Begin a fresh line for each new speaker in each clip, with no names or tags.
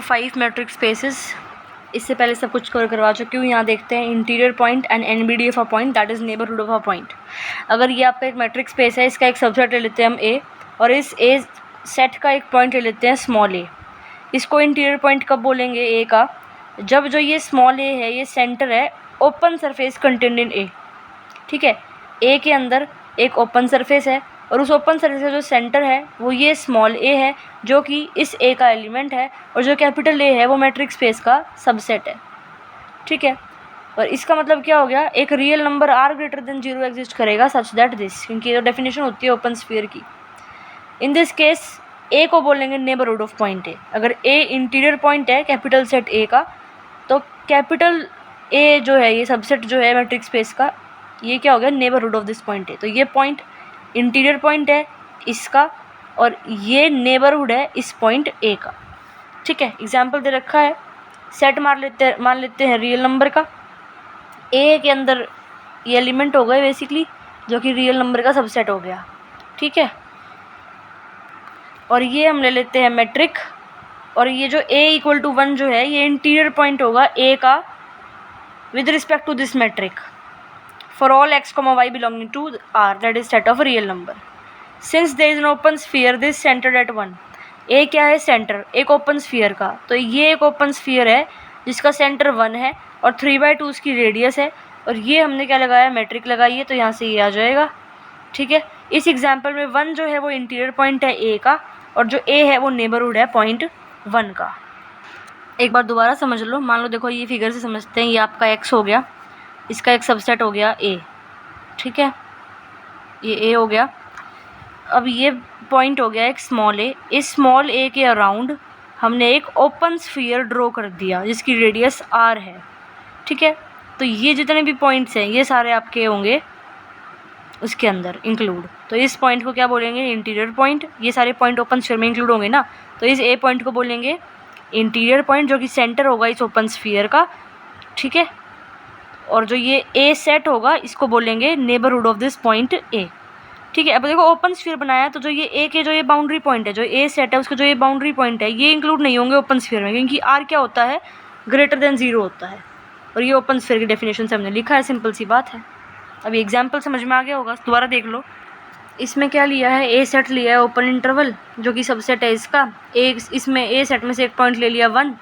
5 metric spaces. इससे पहले सब कुछ कवर करवा चुकी हूँ। यहाँ देखते हैं interior point and NBD of a point that is neighbourhood of a point. अगर ये आपका एक मैट्रिक स्पेस है, इसका एक सबसेट ले लेते हैं हम ए, और इस ए सेट का एक पॉइंट ले लेते हैं स्मॉल ए। इसको इंटीरियर पॉइंट कब बोलेंगे ए का? जब जो ये स्मॉल ए है ये सेंटर है ओपन सरफेस कंटेंट इन ए। ठीक है, ए के अंदर एक ओपन सरफेस है और उस ओपन सरफेस का जो सेंटर है वो ये स्मॉल ए है जो कि इस ए का एलिमेंट है, और जो कैपिटल ए है वो मैट्रिक स्पेस का सबसेट है। ठीक है, और इसका मतलब क्या हो गया? एक real number are greater than 0 exist करेगा सच दैट दिस, क्योंकि ये डेफिनेशन होती है ओपन स्फीयर की। इन दिस केस ए को बोलेंगे नेबरहुड ऑफ पॉइंट ए। अगर ए इंटीरियर पॉइंट है कैपिटल सेट ए का, तो कैपिटल ए जो है ये सबसेट जो है मैट्रिक स्पेस का, ये क्या हो गया? Neighbourhood of this point A. तो ये पॉइंट इंटीरियर पॉइंट है इसका, और ये नेबरहुड है इस पॉइंट ए का। ठीक है, एग्जाम्पल दे रखा है, सेट मान लेते हैं रियल नंबर का। ए के अंदर ये एलिमेंट हो गए बेसिकली जो कि रियल नंबर का सबसेट हो गया। ठीक है, और ये हम ले लेते हैं मैट्रिक, और ये जो a इक्वल टू 1 जो है ये इंटीरियर पॉइंट होगा a का with respect to this metric for all x, y belonging to r that is set of real number. Since there is an open sphere this centered at 1। a क्या है? Centre, एक open sphere का। तो ये एक open sphere है जिसका centre 1 है और 3/2 उसकी रेडियस है, और ये हमने क्या लगाया? मैट्रिक लगाई है, तो यहाँ से ये आ जाएगा। ठीक है, इस एग्जाम्पल में 1 जो है वो इंटीरियर पॉइंट है a का, और जो a है वो नेबरहुड है पॉइंट 1 का। एक बार दोबारा समझ लो, मान लो देखो ये फिगर से समझते हैं, ये आपका x हो गया, इसका एक सबसेट हो गया a। ठीक है, ये a हो गया। अब ये पॉइंट हो गया एक स्मॉल a। इस स्मॉल a के अराउंड हमने एक ओपन स्फीयर ड्रॉ कर दिया जिसकी रेडियस r है। ठीक है, तो ये जितने भी पॉइंट्स हैं ये सारे आपके होंगे उसके अंदर इंक्लूड। तो इस पॉइंट को क्या बोलेंगे? Interior point. ये सारे पॉइंट ओपन स्फीयर में इंक्लूड होंगे ना, तो इस ए पॉइंट को बोलेंगे इंटीरियर पॉइंट जो कि सेंटर होगा इस ओपन स्फीयर का। ठीक है, और जो ये ए सेट होगा इसको बोलेंगे neighbourhood of this point A. ठीक है, अब देखो ओपन स्फीयर बनाया तो जो ये ए के जो ये बाउंड्री पॉइंट है, जो ए सेट है उसका जो ये बाउंड्री पॉइंट है ये इंक्लूड नहीं होंगे ओपन स्फीयर में, क्योंकि आर क्या होता है? ग्रेटर देन 0 होता है, और ये ओपन स्फीयर की डेफिनेशन से हमने लिखा है, सिंपल सी बात है। अभी एग्जाम्पल समझ में आ गया होगा, दोबारा देख लो। इसमें क्या लिया है? ए सेट लिया है ओपन इंटरवल जो कि सबसेट है इसका। इसमें ए सेट में से एक पॉइंट ले लिया 1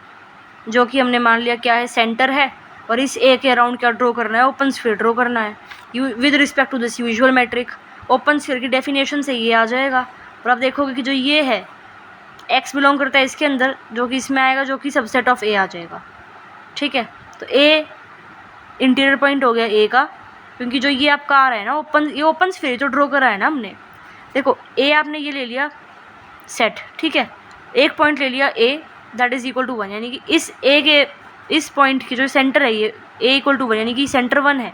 जो कि हमने मान लिया क्या है? सेंटर है, और इस ए के अराउंड क्या ड्रॉ करना है? ओपन स्फीयर ड्रॉ करना है with respect to this usual metric. Open sphere की डेफिनेशन से ये आ जाएगा, और आप देखोगे कि जो ये है x बिलोंग करता है इसके अंदर, जो कि इसमें आएगा जो कि सबसेट ऑफ ए आ जाएगा। ठीक है, तो ए इंटीरियर पॉइंट हो गया ए का, क्योंकि जो ये आपका आ रहा है ना ये ओपन स्फीयर जो ड्रॉ करा है ना हमने। देखो ए आपने ये ले लिया सेट। ठीक है, एक पॉइंट ले लिया ए दैट इज इक्वल टू 1, यानी कि इस ए के इस पॉइंट की जो सेंटर है ये ए इक्वल टू 1 यानी कि सेंटर 1 है,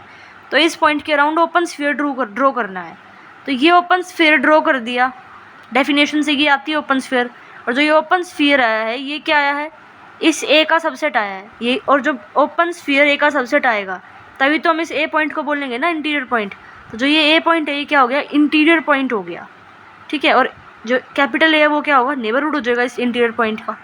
तो इस पॉइंट के अराउंड ओपन स्फीयर ड्रॉ करना है। तो ये ओपन स्फीयर ड्रॉ कर दिया, डेफिनेशन से ये आती है ओपन स्फीयर, और जो ये ओपन स्फीयर आया है ये क्या आया है? इस ए का सबसेट आया है ये, और जो ओपन स्फीयर ए का सबसेट आएगा तभी तो हम इस ए पॉइंट को बोलेंगे ना इंटीरियर पॉइंट। तो जो ये ए पॉइंट है ये क्या हो गया? इंटीरियर पॉइंट हो गया। ठीक है, और जो कैपिटल ए है वो क्या होगा? नेबरहुड हो जाएगा इस इंटीरियर पॉइंट का।